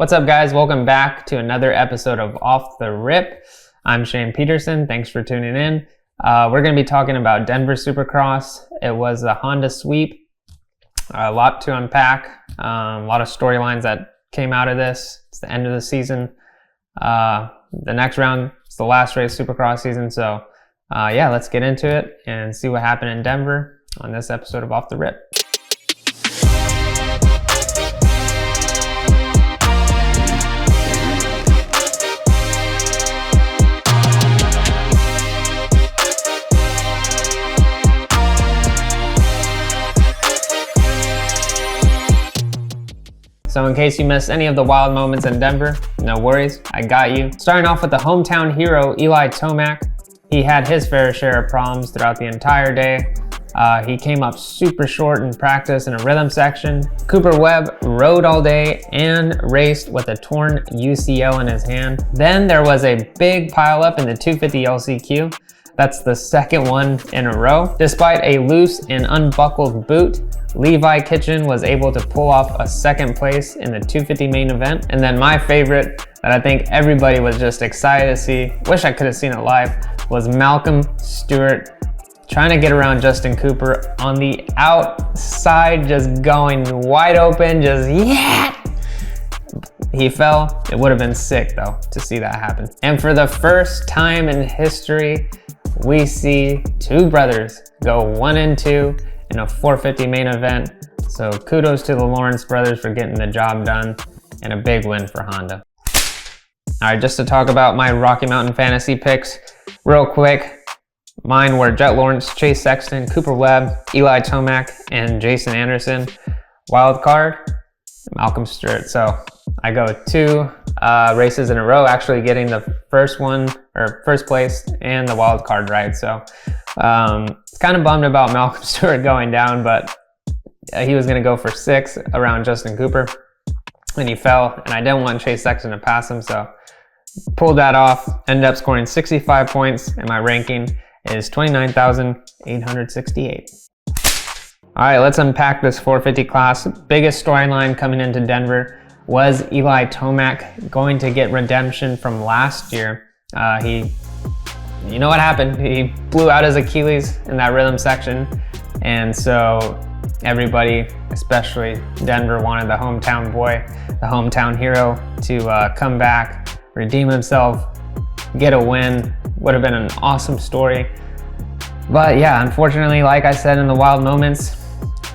What's up, guys? Welcome back to another episode of Off the Rip. I'm Shane Peterson. Thanks for tuning in. We're going to be talking about Denver Supercross. It was a Honda sweep. A lot to unpack. A lot of storylines that came out of this. It's the end of the season. The next round is the last race Supercross season. So yeah, let's get into it and see what happened in Denver on this episode of Off the Rip. So in case you missed any of the wild moments in Denver, no worries, I got you. Starting off with the hometown hero, Eli Tomac. He had his fair share of problems throughout the entire day. He came up super short in practice in a rhythm section. Cooper Webb rode all day and raced with a torn UCL in his hand. Then there was a big pileup in the 250 LCQ. That's the second one in a row. Despite a loose and unbuckled boot, Levi Kitchen was able to pull off a second place in the 250 main event. And then my favorite that I think everybody was just excited to see, wish I could have seen it live, was Malcolm Stewart trying to get around Justin Cooper on the outside, just going wide open, just yeah! He fell. It would have been sick though to see that happen. And for the first time in history, we see two brothers go 1 and 2 in a 450 main event. So kudos to the Lawrence brothers for getting the job done, and a big win for Honda. All right, just to talk about my Rocky Mountain fantasy picks real quick. Mine were Jet Lawrence, Chase Sexton, Cooper Webb, Eli Tomac, and Jason Anderson. Wild card, Malcolm Stewart. So I go 2 races in a row, actually getting the first place and the wild card right. So kind of bummed about Malcolm Stewart going down, but he was going to go for 6 around Justin Cooper, and he fell, and I didn't want Chase Sexton to pass him, so pulled that off. Ended up scoring 65 points, and my ranking is 29,868. All right, let's unpack this 450 class. Biggest storyline coming into Denver was Eli Tomac going to get redemption from last year. You know what happened? He blew out his Achilles in that rhythm section, and so everybody, especially Denver, wanted the hometown boy, the hometown hero, to come back, redeem himself, get a win. Would have been an awesome story. But yeah, unfortunately, like I said in the wild moments,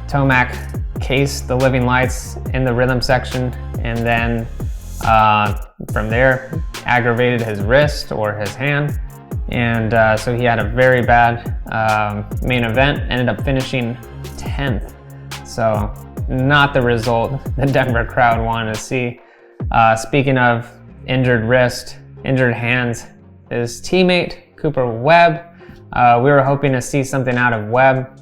Tomac cased the living lights in the rhythm section, and then from there aggravated his wrist or his hand, and so he had a very bad main event. Ended up finishing 10th, so not the result the Denver crowd wanted to see. Speaking of injured wrist, injured hands, his teammate Cooper Webb, we were hoping to see something out of Webb,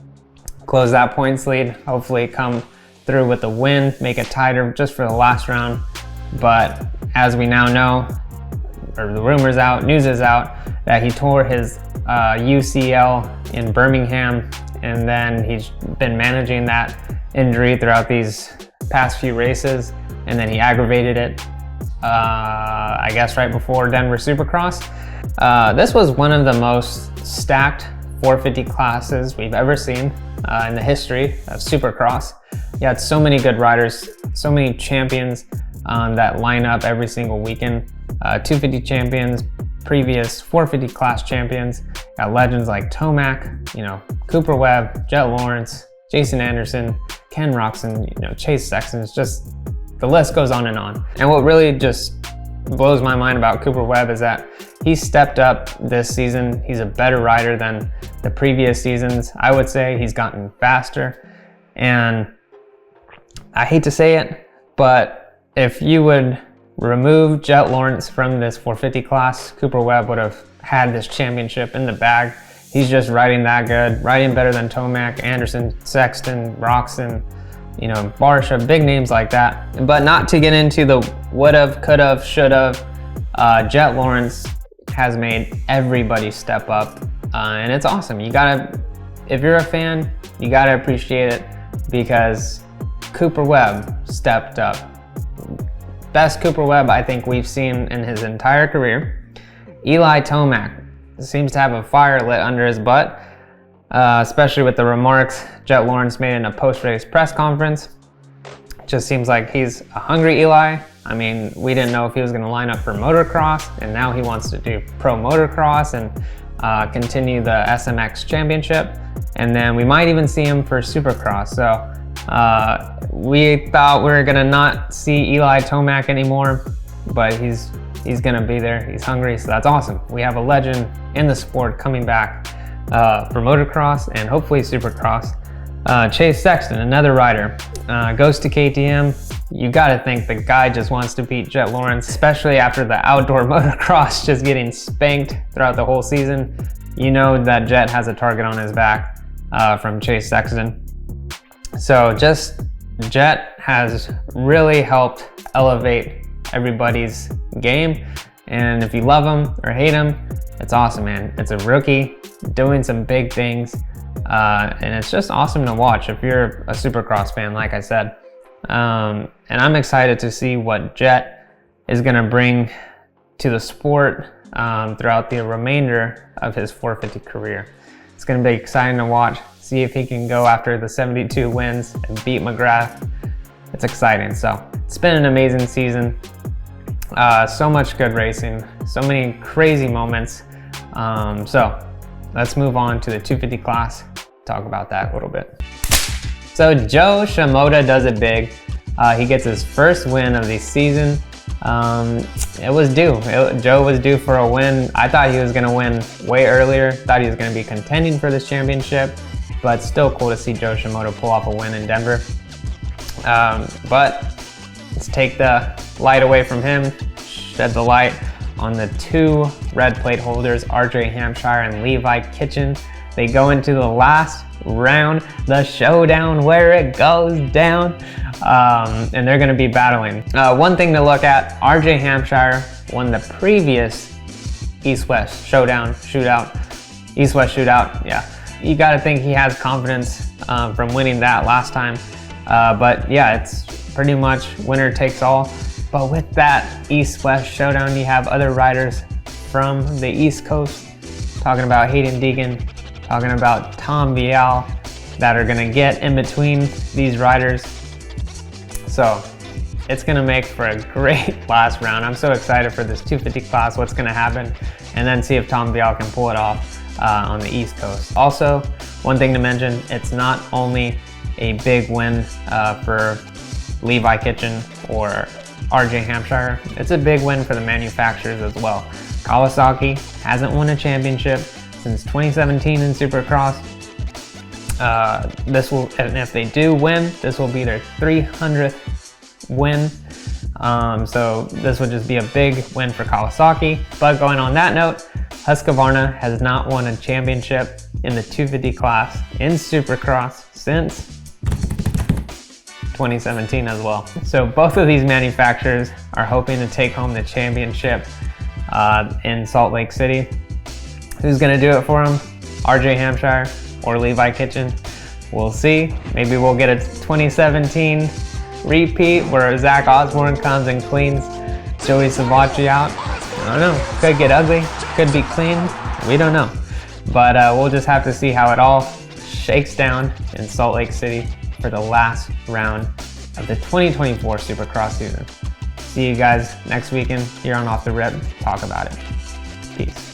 close that points lead, hopefully come through with the win, make it tighter just for the last round. But as we now know, or the rumors out, news is out, that he tore his UCL in Birmingham, and then he's been managing that injury throughout these past few races, and then he aggravated it, I guess right before Denver Supercross. This was one of the most stacked 450 classes we've ever seen in the history of Supercross. You had so many good riders, so many champions that line up every single weekend. 250 champions, previous 450 class champions. Got legends like Tomac, Cooper Webb, Jet Lawrence, Jason Anderson, Ken Roxon, Chase Sexton. It's just, the list goes on. And what really just blows my mind about Cooper Webb is that he stepped up this season. He's a better rider than the previous seasons. I would say he's gotten faster. And I hate to say it, but if you would remove Jet Lawrence from this 450 class, Cooper Webb would have had this championship in the bag. He's just riding that good, riding better than Tomac, Anderson, Sexton, Roxon, Barsha, big names like that. But not to get into the would've, could've, should've, Jet Lawrence has made everybody step up, and it's awesome. If you're a fan, you gotta appreciate it, because Cooper Webb stepped up. best Cooper Webb I think we've seen in his entire career. Eli Tomac seems to have a fire lit under his butt, especially with the remarks Jet Lawrence made in a post-race press conference. Just seems like he's a hungry Eli. I mean, we didn't know if he was going to line up for motocross, and now he wants to do pro motocross and continue the SMX championship. And then we might even see him for Supercross. So we thought we were going to not see Eli Tomac anymore, but he's going to be there. He's hungry, so that's awesome. We have a legend in the sport coming back for motocross and hopefully Supercross. Chase Sexton, another rider, goes to KTM. You gotta think the guy just wants to beat Jet Lawrence, especially after the outdoor motocross just getting spanked throughout the whole season. You know that Jet has a target on his back from Chase Sexton. So just Jet has really helped elevate everybody's game. And if you love him or hate him, it's awesome, man. It's a rookie doing some big things. And it's just awesome to watch if you're a Supercross fan, like I said. And I'm excited to see what Jet is going to bring to the sport throughout the remainder of his 450 career. It's going to be exciting to watch, see if he can go after the 72 wins and beat McGrath. It's exciting. So it's been an amazing season. So much good racing, so many crazy moments. So let's move on to the 250 class, talk about that a little bit. So Jo Shimoda does it big. He gets his first win of the season. It was due. Joe was due for a win. I thought he was going to win way earlier. Thought he was going to be contending for this championship, but still cool to see Jo Shimoda pull off a win in Denver. But let's take the light away from him, shed the light on the two red plate holders, RJ Hampshire and Levi Kitchen. They go into the last round, the showdown where it goes down, and they're going to be battling. One thing to look at, RJ Hampshire won the previous East-West shootout, yeah. You got to think he has confidence from winning that last time, but yeah, it's pretty much winner takes all. But with that East-West showdown, you have other riders from the East Coast, talking about Hayden Deegan, talking about Tom Vial, that are gonna get in between these riders. So it's gonna make for a great last round. I'm so excited for this 250 class, what's gonna happen, and then see if Tom Vial can pull it off on the East Coast. Also, one thing to mention, it's not only a big win for Levi Kitchen or RJ Hampshire, it's a big win for the manufacturers as well. Kawasaki hasn't won a championship since 2017 in Supercross. And if they do win, this will be their 300th win. So this would just be a big win for Kawasaki. But going on that note, Husqvarna has not won a championship in the 250 class in Supercross since 2017 as well. So both of these manufacturers are hoping to take home the championship in Salt Lake City. Who's gonna do it for them? RJ Hampshire or Levi Kitchen? We'll see. Maybe we'll get a 2017 repeat where Zach Osborne comes and cleans Joey Savacci out. I don't know. Could get ugly. Could be clean. We don't know. But we'll just have to see how it all shakes down in Salt Lake City for the last round of the 2024 Supercross season. See you guys next weekend here on Off the Rip. Talk about it. Peace.